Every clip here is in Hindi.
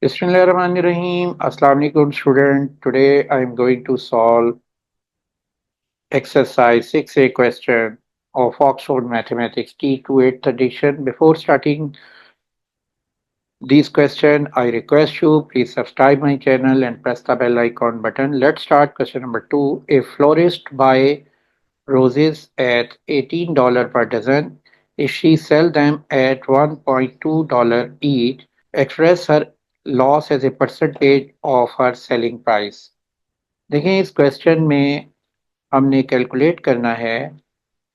Bismillahirrahmanirrahim. Assalamu alaikum student. Today I am going to solve exercise 6A question of Oxford Mathematics T2 8th edition. Before starting these questions, I request you please subscribe my channel and press the bell icon button. Let's start question number 2. A florist buy roses at $18 per dozen. If she sell them at $1.2 each, express her loss as a percentage of her selling price. देखें इस क्वेश्चन में हमने कैलकुलेट करना है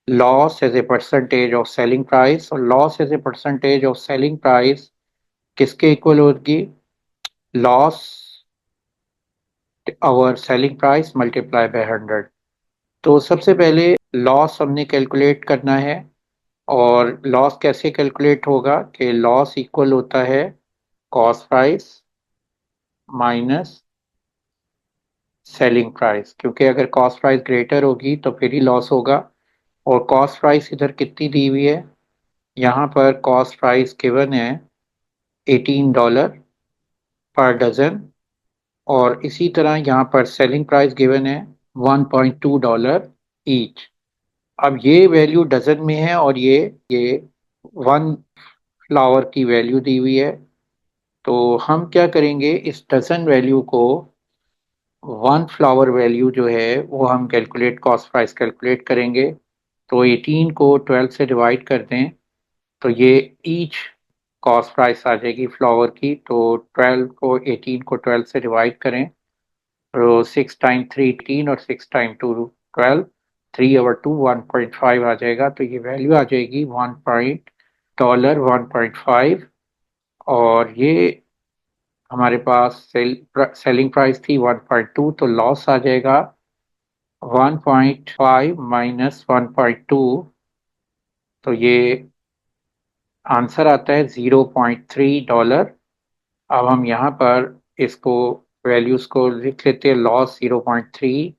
loss as a percentage of selling price, और loss as a percentage of selling price किसके इक्वल होगी? Loss over selling price multiply by 100। तो सबसे पहले लॉस हमने कैलकुलेट करना है, और लॉस कैसे कैलकुलेट होगा कि लॉस इक्वल होता है cost price minus selling price, क्योंकि अगर कॉस्ट प्राइस ग्रेटर होगी तो फिर ही लॉस होगा। और कॉस्ट प्राइस इधर कितनी दी हुई है? यहाँ पर कॉस्ट प्राइस गिवन है $18 पर डजन, और इसी तरह यहाँ पर सेलिंग प्राइस गिवन है $1.2 ईच। अब ये वैल्यू डजन में है और ये वन फ्लावर की वैल्यू दी हुई है। तो हम क्या करेंगे, इस डजन वैल्यू को वन फ्लावर वैल्यू जो है वो हम कैलकुलेट कॉस्ट प्राइस कैलकुलेट करेंगे। तो 18 को 12 से डिवाइड कर दें तो ये ईच कॉस्ट प्राइस आ जाएगी फ्लावर की। तो 12 को 18 को 12 से डिवाइड करें तो 6 टाइम 3 18 और 6 टाइम 2 12, 3 ओवर 2 1.5 आ जाएगा। तो ये वैल्यू आ जाएगी डॉलर 1.5। और ये हमारे पास सेलिंग प्राइस थी 1.2, तो लॉस आ जाएगा 1.5 माइनस 1.2। तो ये आंसर आता है $0.3। अब हम यहाँ पर इसको वैल्यूज को लिख लेते हैं। लॉस 0.3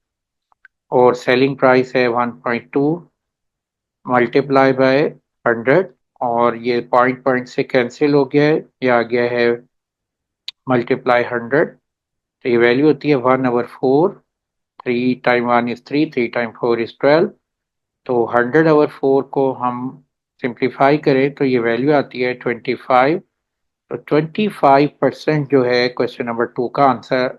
और सेलिंग प्राइस है 1.2 मल्टीप्लाई बाय 100, और ये पॉइंट पॉइंट से कैंसिल हो गया है, ये आ गया है मल्टीप्लाई 100। तो ये वैल्यू होती है 1/4। 3 टाइम 1 इज 3, 3 टाइम 4 इज 12। तो 100/4 को हम सिंप्लीफाई करें तो ये वैल्यू आती है 25। तो 25% जो है क्वेश्चन नंबर 2 का आंसर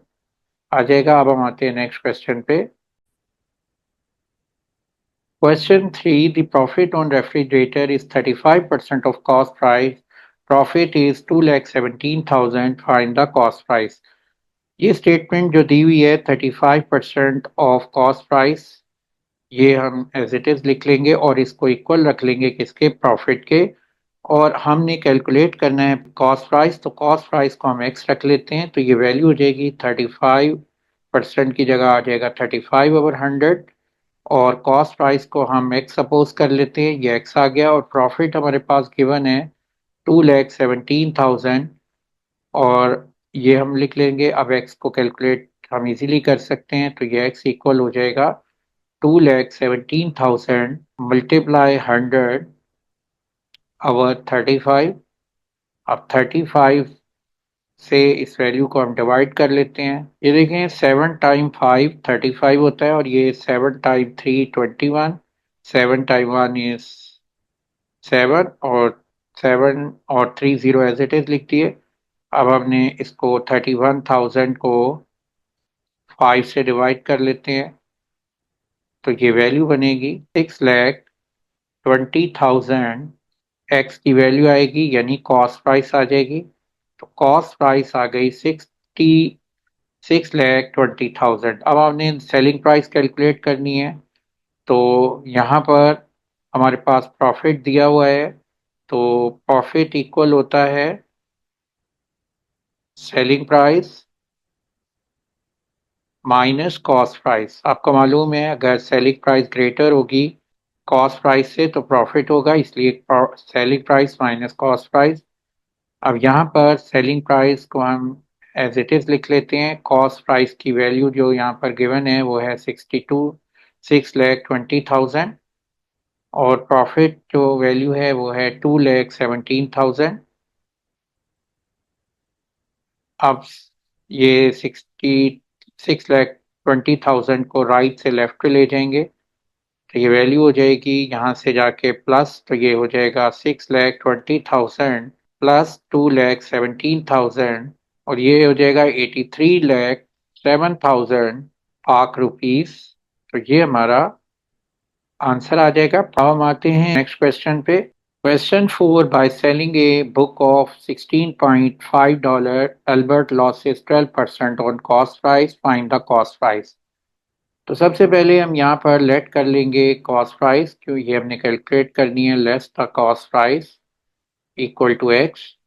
आ जाएगा। अब हम आते हैं नेक्स्ट क्वेश्चन पे। Question 3. The profit on refrigerator is 35% of cost price. Profit is 2,17,000. Find the cost price. ये स्टेटमेंट जो दी हुई है 35% ऑफ कॉस्ट प्राइस, ये हम एज इट इज लिख लेंगे और इसको इक्वल रख लेंगे किसके? प्रॉफिट के। और हमने कैलकुलेट करना है कॉस्ट प्राइस, तो कॉस्ट प्राइस को हम एक्स रख लेते हैं। तो ये वैल्यू हो जाएगी 35% की जगह आ जाएगा 35/100। और कॉस्ट प्राइस को हम एक्स सपोज कर लेते हैं, ये एक्स आ गया। और प्रॉफिट हमारे पास गिवन है 2,17,000, और ये हम लिख लेंगे। अब एक्स को कैलकुलेट हम इजीली कर सकते हैं, तो ये एक्स इक्वल हो जाएगा 2,17,000 मल्टीप्लाई 100/35। अब 35 से इस वैल्यू को हम डिवाइड कर लेते हैं। ये देखें 7 टाइम 5 35 होता है, और ये 7 टाइम 3 21, 7 टाइम 1 इज 7, और 7 और 3 0 एज इट इज लिख दिए। अब हमने इसको 31,000 को 5 से डिवाइड कर लेते हैं, तो ये वैल्यू बनेगी 6,20,000। एक्स की वैल्यू आएगी यानी कॉस्ट प्राइस आ जाएगी। तो कॉस्ट प्राइस आ गई 6,20,000। अब हमने सेलिंग प्राइस कैलकुलेट करनी है। तो यहाँ पर हमारे पास प्रॉफिट दिया हुआ है, तो प्रॉफिट इक्वल होता है selling price minus cost price. आपको मालूम है अगर सेलिंग प्राइस ग्रेटर होगी कॉस्ट प्राइस से तो प्रॉफिट होगा, इसलिए selling price minus cost price. अब यहाँ पर सेलिंग प्राइस को हम एज इट इज लिख लेते हैं। कॉस्ट प्राइस की वैल्यू जो यहाँ पर गिवन है वो है 6,20,000, और प्रॉफिट जो वैल्यू है वो है 2,17,000। अब ये 66,20,000 को राइट से लेफ्ट पे ले जाएंगे तो ये वैल्यू हो जाएगी यहाँ से जाके प्लस, तो ये हो जाएगा 6,20,000 प्लस 2,17,000 और ये हो जाएगा 83,07,000 पाक रुपीस। तो ये हमारा आंसर आ जाएगा। अब हम आते हैं नेक्स्ट क्वेश्चन पे। Question 4, by selling a book of $16.5 Albert losses 12% on cost price, find the cost price. तो सबसे पहले हम यहाँ पर लेट कर लेंगे कॉस्ट प्राइस, क्यों ये हमने कैलकुलेट करनी है, less the cost price equal to x.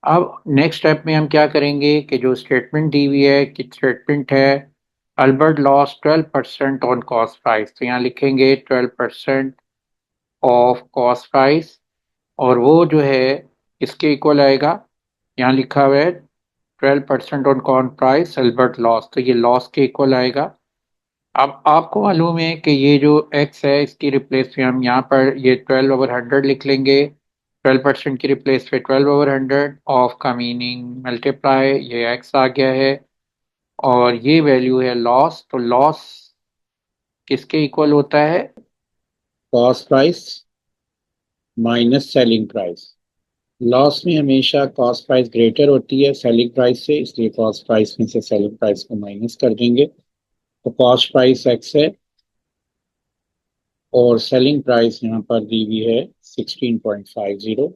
अब नेक्स्ट स्टेप में हम क्या करेंगे कि जो स्टेटमेंट दी हुई है कि स्टेटमेंट है Albert loss 12% on cost price, तो यहाँ लिखेंगे 12% ऑफ कॉस्ट प्राइस और वो जो है इसके इक्वल आएगा, यहाँ लिखा हुआ है 12% on cost price Albert loss, तो ये लॉस के इक्वल आएगा। अब आपको मालूम है कि ये जो x है इसकी रिप्लेस में हम यहाँ पर ये 12/100 लिख लेंगे। 12% की रिप्लेस पे 12/100 ऑफ का मीनिंग मल्टीप्लाई, ये x आ गया है और ये वैल्यू है लॉस। तो लॉस किसके इक्वल होता है, cost price minus selling price. Loss में हमेशा कॉस्ट प्राइस ग्रेटर होती है सेलिंग प्राइस से, इसलिए कॉस्ट प्राइस में से सेलिंग प्राइस को माइनस कर देंगे। तो कॉस्ट प्राइस x है और सेलिंग प्राइस यहाँ पर दी हुई है 16.50,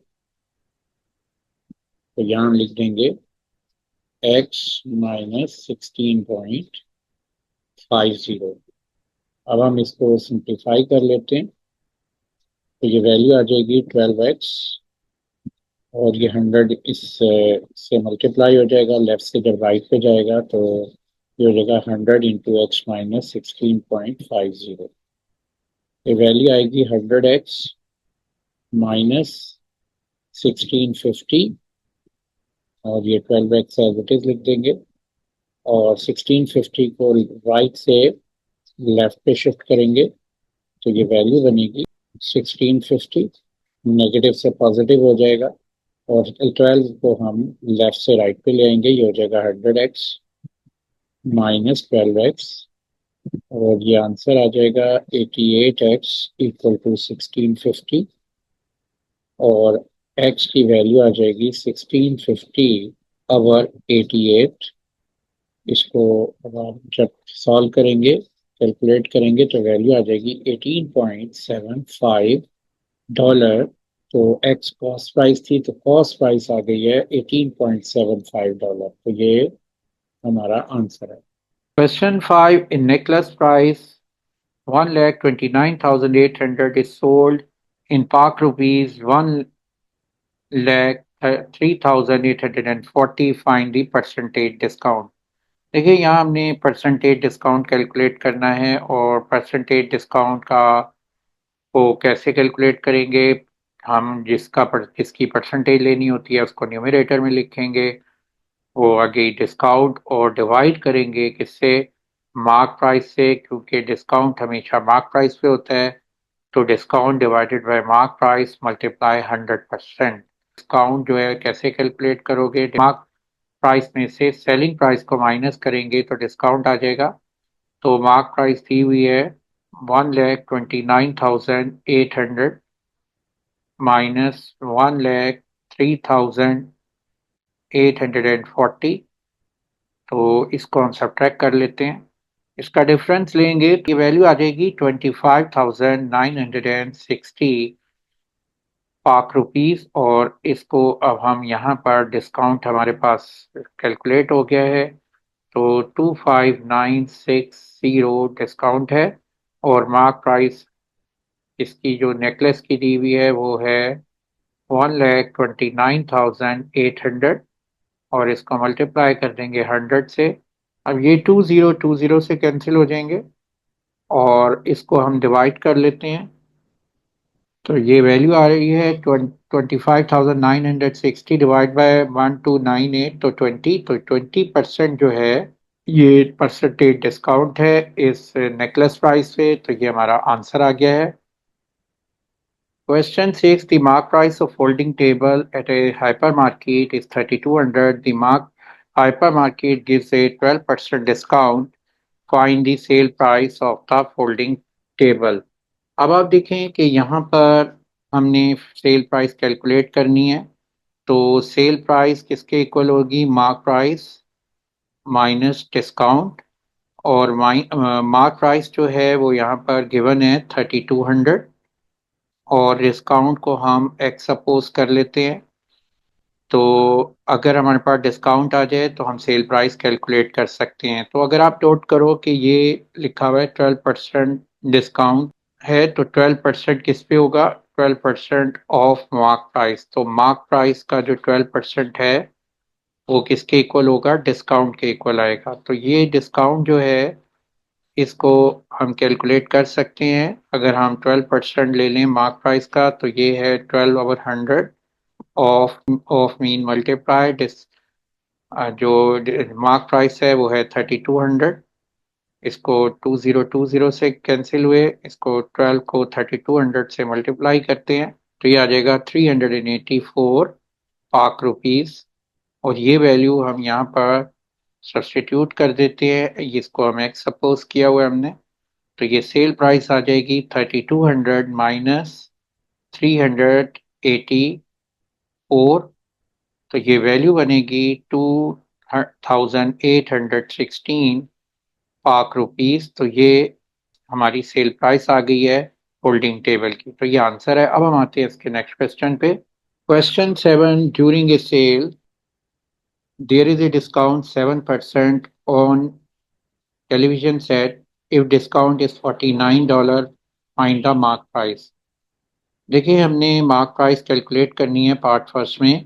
तो यहाँ लिख देंगे x माइनस 16.50। अब हम इसको सिंप्लीफाई कर लेते हैं तो ये वैल्यू आ जाएगी 12x और ये 100 इस से मल्टीप्लाई हो जाएगा, लेफ्ट से जब राइट पे जाएगा तो ये हो जाएगा 100 × x माइनस 16.50। ये वैल्यू आएगी 100x माइनस 1650 और ये 12x एज इट इज लिख देंगे और 1650 को राइट से लेफ्ट पे शिफ्ट करेंगे तो ये वैल्यू बनेगी 1650, नेगेटिव से पॉजिटिव हो जाएगा और 12 को हम लेफ्ट से राइट पे ले आएंगे, ये हो जाएगा 100x माइनस 12x और ये आंसर आ जाएगा 88x इक्वल टू 1650 और x की वैल्यू आ जाएगी 1650/88। इसको अब आप जब सॉल्व करेंगे कैलकुलेट करेंगे तो वैल्यू आ जाएगी $18.75। तो एक्स कॉस्ट प्राइस थी तो कॉस्ट प्राइस आ गई है $18.75, तो ये हमारा आंसर है। Question 5, in necklace price 1,29,800 is sold in Pak rupees 1,03,840, find the percentage discount। देखिए यहाँ हमने परसेंटेज डिस्काउंट कैलकुलेट करना है और परसेंटेज डिस्काउंट का को कैसे कैलकुलेट करेंगे, हम जिसकी परसेंटेज लेनी होती है उसको न्यूमरेटर में लिखेंगे, वो आगे डिस्काउंट और डिवाइड करेंगे किससे, मार्क प्राइस से, क्योंकि डिस्काउंट हमेशा मार्क प्राइस पे होता है। तो discount divided by mark price multiply 100%। Discount जो है कैसे कैलकुलेट करोगे, मार्क प्राइस में से सेलिंग प्राइस को माइनस करेंगे तो डिस्काउंट आ जाएगा। तो मार्क प्राइस दी हुई है 1,29,800 माइनस 1,03,840, तो इसको हम सब्ट्रैक्ट कर लेते हैं, इसका डिफरेंस लेंगे तो ये वैल्यू आ जाएगी 25,960 पाक रुपीस और इसको अब हम यहाँ पर डिस्काउंट हमारे पास कैलकुलेट हो गया है तो 25,960 डिस्काउंट है और मार्क प्राइस इसकी जो नेकलेस की दी हुई है वो है 1,29,800 और इसको मल्टीप्लाई कर देंगे 100 से। अब ये 2020 से कैंसिल हो जाएंगे और इसको हम डिवाइड कर लेते हैं तो ये वैल्यू आ रही है 25,960 डिवाइड बाय 1298, तो 20, तो 20% जो है ये परसेंटेज डिस्काउंट है इस नेकलेस प्राइस पे, तो ये हमारा आंसर आ गया है। Question 6, the mark price of folding table at a hypermarket is 3,200. The mark hypermarket gives a 12% discount, find the sale price of the folding table। अब आप देखें कि यहाँ पर हमने सेल प्राइस कैलकुलेट करनी है। तो सेल प्राइस किसके इक्वल होगी? Mark price minus discount. और मार्क प्राइस जो है वो यहाँ पर गिवन है 3200, और डिस्काउंट को हम एक्स सपोज कर लेते हैं। तो अगर हमारे पास डिस्काउंट आ जाए तो हम सेल प्राइस कैलकुलेट कर सकते हैं। तो अगर आप नोट करो कि ये लिखा हुआ है 12% डिस्काउंट है, तो 12% किस पे होगा? 12% ऑफ मार्क प्राइस। तो मार्क प्राइस का जो 12% है वो किसके इक्वल होगा? डिस्काउंट के इक्वल आएगा। तो ये डिस्काउंट जो है इसको हम कैलकुलेट कर सकते हैं। अगर हम 12% ले लें मार्क प्राइस का, तो ये है 12/100 ऑफ मीन मल्टीप्लाई जो मार्क प्राइस है वो है 3200। इसको 2020 से कैंसिल हुए, इसको 12 को 3200 से मल्टीप्लाई करते हैं तो ये आ जाएगा 384 पाक रुपीस। और ये वैल्यू हम यहाँ पर सब्सटीट्यूट कर देते हैं, इसको हम एक्स सपोज किया हुआ है हमने। तो ये सेल प्राइस आ जाएगी 3200 माइनस 384। तो ये वैल्यू बनेगी 2816 पाक रुपीस। तो ये हमारी सेल प्राइस आ गई है होल्डिंग टेबल की। तो ये आंसर है। अब हम आते हैं इसके नेक्स्ट क्वेश्चन पे। Question 7, during a sale there is a discount 7% on television set, if discount is $49, find the mark price. देखिए हमने मार्क प्राइस कैलकुलेट करनी है पार्ट फर्स्ट में,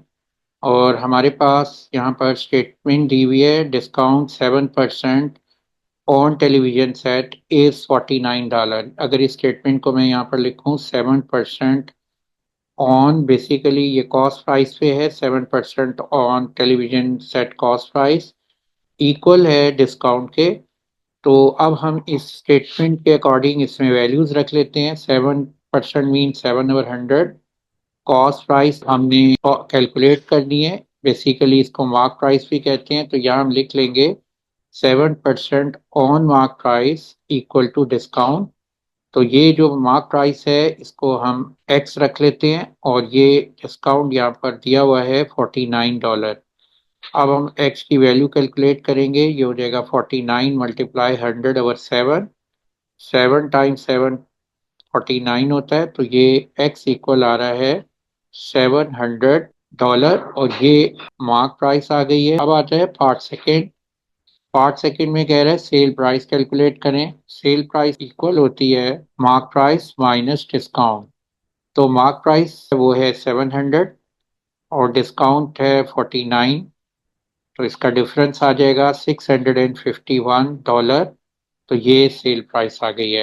और हमारे पास यहाँ पर स्टेटमेंट दी हुई है discount 7% on television set is $49। अगर इस स्टेटमेंट को मैं यहाँ पर लिखूँ 7% ऑन, बेसिकली ये कॉस्ट प्राइस पे है, 7% on television set cost price equal है डिस्काउंट के। तो अब हम इस स्टेटमेंट के अकॉर्डिंग इसमें वैल्यूज रख लेते हैं। 7% मीन 7/100। कॉस्ट प्राइस हमने कैलकुलेट करनी है, बेसिकली इसको मार्क प्राइस भी कहते हैं। तो यहाँ हम लिख लेंगे 7% on mark price equal to discount. तो ये जो मार्क प्राइस है इसको हम एक्स रख लेते हैं, और ये डिस्काउंट यहाँ पर दिया हुआ है $49। अब हम एक्स की वैल्यू कैलकुलेट करेंगे, ये हो जाएगा 49 मल्टीप्लाई 100/7। 7 टाइम्स 7 49 होता है। तो ये एक्स इक्वल आ रहा है $700, और ये मार्क प्राइस आ गई है। अब आता है पार्ट सेकेंड। पार्ट सेकंड में कह रहा है सेल प्राइस कैलकुलेट करें। सेल प्राइस इक्वल होती है मार्क प्राइस माइनस डिस्काउंट। तो मार्क प्राइस वो है 700 और डिस्काउंट है 49। तो इसका डिफरेंस आ जाएगा $651। तो ये सेल प्राइस आ गई है।